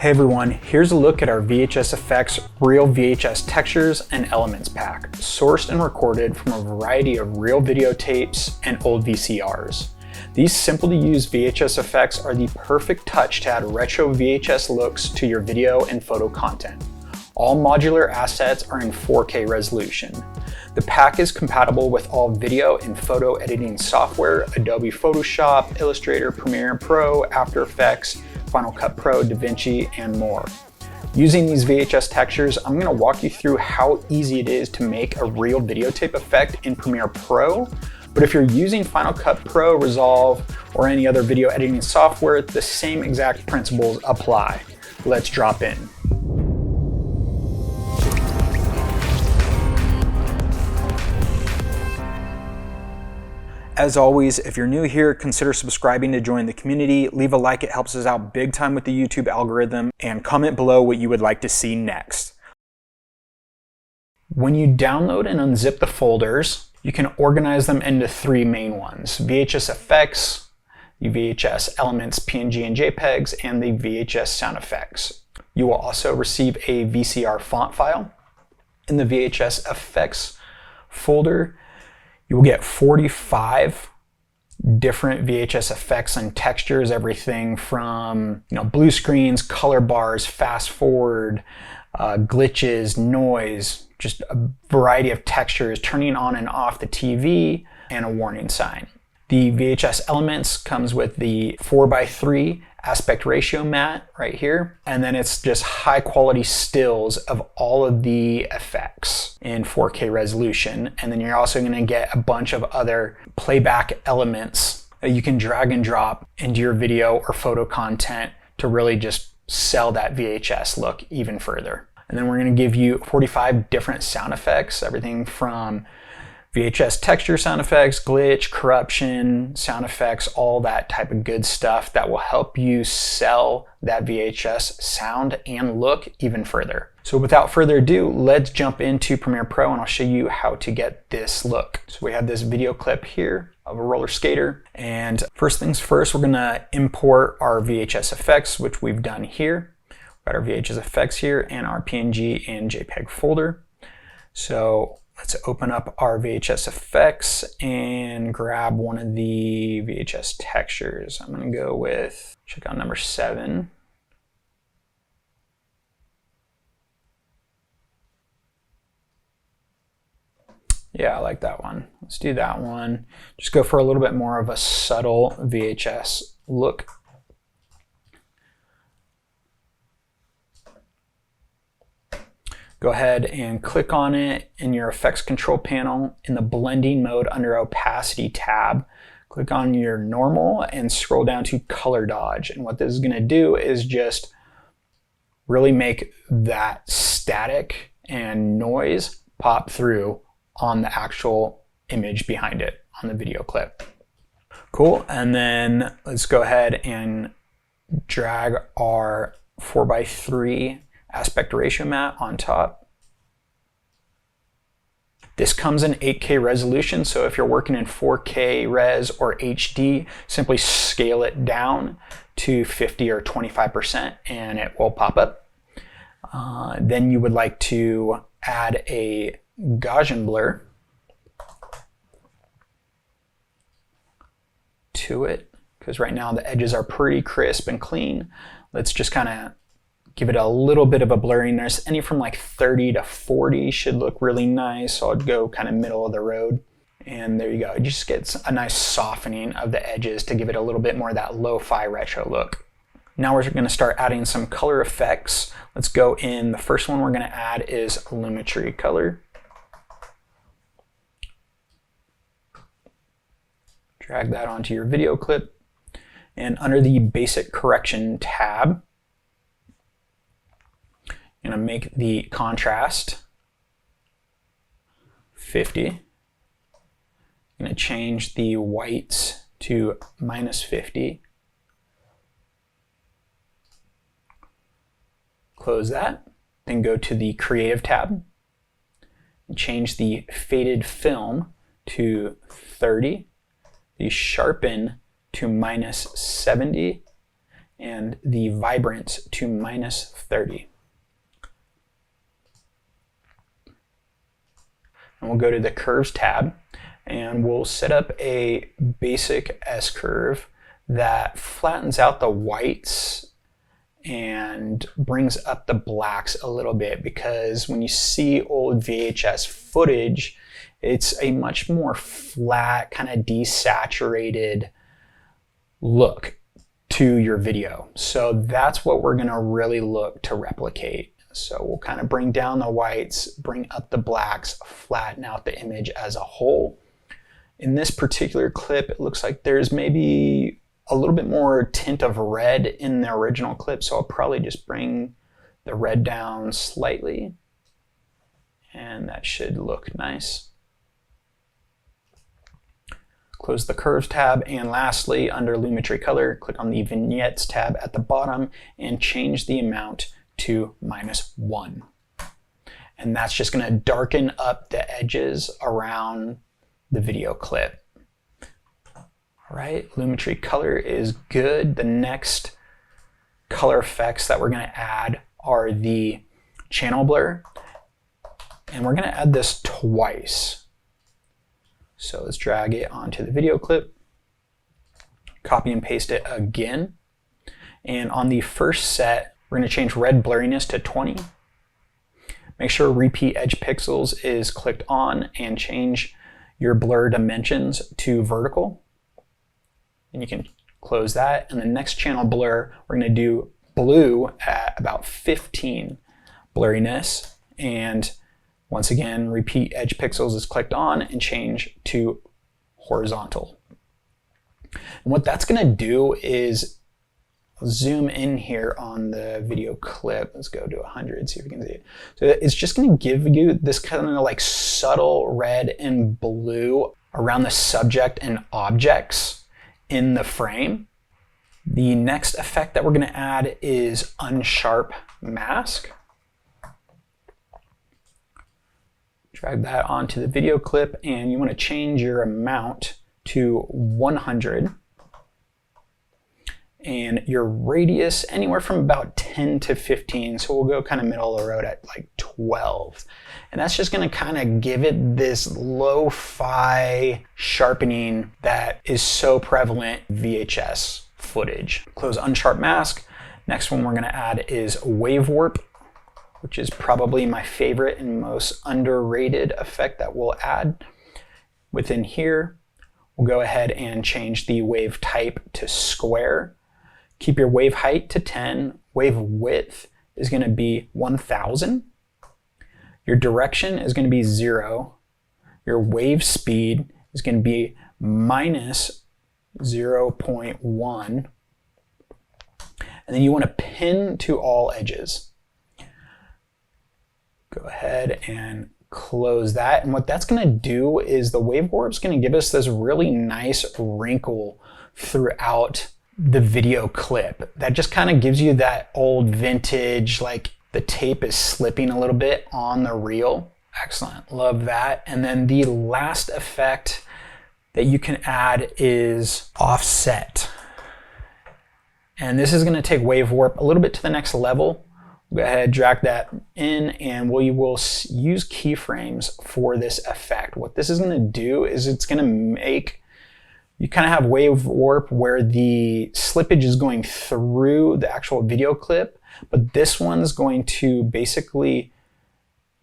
Hey everyone, here's a look at our VHS Effects Real VHS Textures and Elements Pack, sourced and recorded from a variety of real videotapes and old VCRs. These simple to use VHS effects are the perfect touch to add retro VHS looks to your video and photo content. All modular assets are in 4K resolution. The pack is compatible with all video and photo editing software, Adobe Photoshop, Illustrator, Premiere Pro, After Effects, Final Cut Pro, Davinci, and more. Using these VHS textures, I'm going to walk you through how easy it is to make a real videotape effect in Premiere Pro. But if you're using Final Cut Pro, Resolve, or any other video editing software, the same exact principles apply. Let's drop in. As always, if you're new here, consider subscribing to join the community. Leave a like, it helps us out big time with the YouTube algorithm, and comment below what you would like to see next. When you download and unzip the folders, you can organize them into three main ones: VHS Effects, the VHS Elements PNG and JPEGs, and the VHS Sound Effects. You will also receive a VCR font file. In the VHS Effects folder, you will get 45 different VHS effects and textures, everything from blue screens, color bars, fast forward, glitches, noise, just a variety of textures, turning on and off the TV, and a warning sign. The VHS Elements comes with the 4:3 aspect ratio mat right here, and then it's just high quality stills of all of the effects in 4K resolution. And then you're also going to get a bunch of other playback elements that you can drag and drop into your video or photo content to really just sell that VHS look even further. And then we're going to give you 45 different sound effects, everything from VHS texture sound effects, glitch, corruption, sound effects, all that type of good stuff that will help you sell that VHS sound and look even further. So without further ado, let's jump into Premiere Pro and I'll show you how to get this look. So we have this video clip here of a roller skater, and first things first, we're gonna import our VHS effects, which we've done here. We've got our VHS effects here and our PNG and JPEG folder. So let's open up our VHS effects and grab one of the VHS textures. I'm going to go with, check out number 7. Yeah, I like that one. Let's do that one. Just go for a little bit more of a subtle VHS look. Go ahead and click on it in your effects control panel in the blending mode under opacity tab. Click on your normal and scroll down to color dodge. And what this is going to do is just really make that static and noise pop through on the actual image behind it on the video clip. Cool. And then let's go ahead and drag our 4:3 aspect ratio mat on top. This comes in 8K resolution, so if you're working in 4K res or HD, simply scale it down to 50 or 25% and it will pop up. Then you would like to add a Gaussian blur to it, because right now the edges are pretty crisp and clean. Let's just kind of give it a little bit of a blurriness. Any from like 30 to 40 should look really nice. So I'd go kind of middle of the road. And there you go. It just gets a nice softening of the edges to give it a little bit more of that lo-fi retro look. Now we're going to start adding some color effects. Let's go in. The first one we're going to add is Lumetri color. Drag that onto your video clip. And under the basic correction tab, I'm going to make the contrast 50. I'm going to change the whites to -50. Close that. Then go to the Creative tab and change the faded film to 30. The sharpen to -70. and the vibrance to -30. And we'll go to the Curves tab, and we'll set up a basic S-curve that flattens out the whites and brings up the blacks a little bit, because when you see old VHS footage, it's a much more flat, kind of desaturated look to your video. So that's what we're going to really look to replicate. So we'll kind of bring down the whites, bring up the blacks, flatten out the image as a whole. In this particular clip, it looks like there's maybe a little bit more tint of red in the original clip, so I'll probably just bring the red down slightly, and that should look nice. Close the Curves tab, and lastly, under Lumetri Color, click on the Vignettes tab at the bottom and change the amount to -1. And that's just going to darken up the edges around the video clip. All right, Lumetri Color is good. The next color effects that we're going to add are the channel blur, and we're going to add this twice. So let's drag it onto the video clip, copy and paste it again, and on the first set, we're going to change red blurriness to 20. Make sure repeat edge pixels is clicked on, and change your blur dimensions to vertical. And you can close that. And the next channel blur, we're going to do blue at about 15 blurriness. And once again, repeat edge pixels is clicked on and change to horizontal. And what that's going to do is, I'll zoom in here on the video clip. Let's go to 100, see if we can see it. So it's just going to give you this kind of like subtle red and blue around the subject and objects in the frame. The next effect that we're going to add is unsharp mask. Drag that onto the video clip, and you want to change your amount to 100. And your radius anywhere from about 10 to 15. So we'll go kind of middle of the road at like 12. And that's just going to kind of give it this lo-fi sharpening that is so prevalent in VHS footage. Close unsharp mask. Next one we're going to add is wave warp, which is probably my favorite and most underrated effect that we'll add. Within here, we'll go ahead and change the wave type to square. Keep your wave height to 10. Wave width is going to be 1000. Your direction is going to be 0. Your wave speed is going to be -0.1. And then you want to pin to all edges. Go ahead and close that. And what that's going to do is the wave warp is going to give us this really nice wrinkle throughout the video clip that just kind of gives you that old vintage, like the tape is slipping a little bit on the reel. Excellent, love that. And then the last effect that you can add is offset. And this is going to take wave warp a little bit to the next level. Go ahead, drag that in, and we will use keyframes for this effect. What this is going to do is it's going to make you kind of have wave warp where the slippage is going through the actual video clip, but this one's going to basically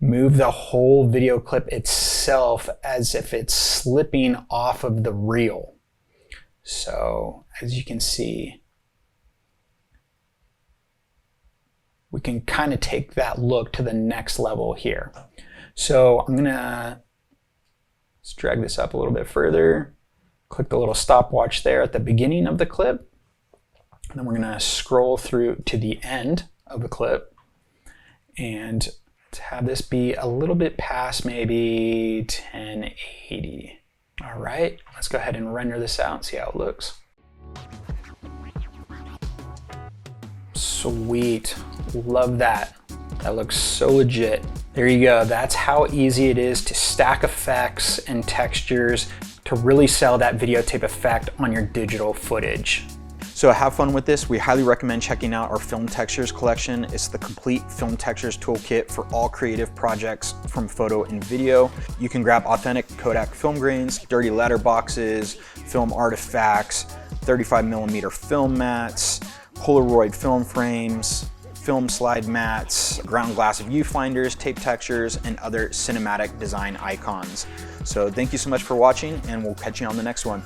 move the whole video clip itself as if it's slipping off of the reel. So as you can see, we can kind of take that look to the next level here. So I'm gonna let's drag this up a little bit further. Click the little stopwatch there at the beginning of the clip. And then we're gonna scroll through to the end of the clip and have this be a little bit past maybe 1080. All right, let's go ahead and render this out and see how it looks. Sweet, love that. That looks so legit. There you go, that's how easy it is to stack effects and textures to really sell that videotape effect on your digital footage. So have fun with this. We highly recommend checking out our film textures collection. It's the complete film textures toolkit for all creative projects from photo and video. You can grab authentic Kodak film grains, dirty letterboxes, film artifacts, 35mm film mats, Polaroid film frames, film slide mats, ground glass viewfinders, tape textures, and other cinematic design icons. So thank you so much for watching, and we'll catch you on the next one.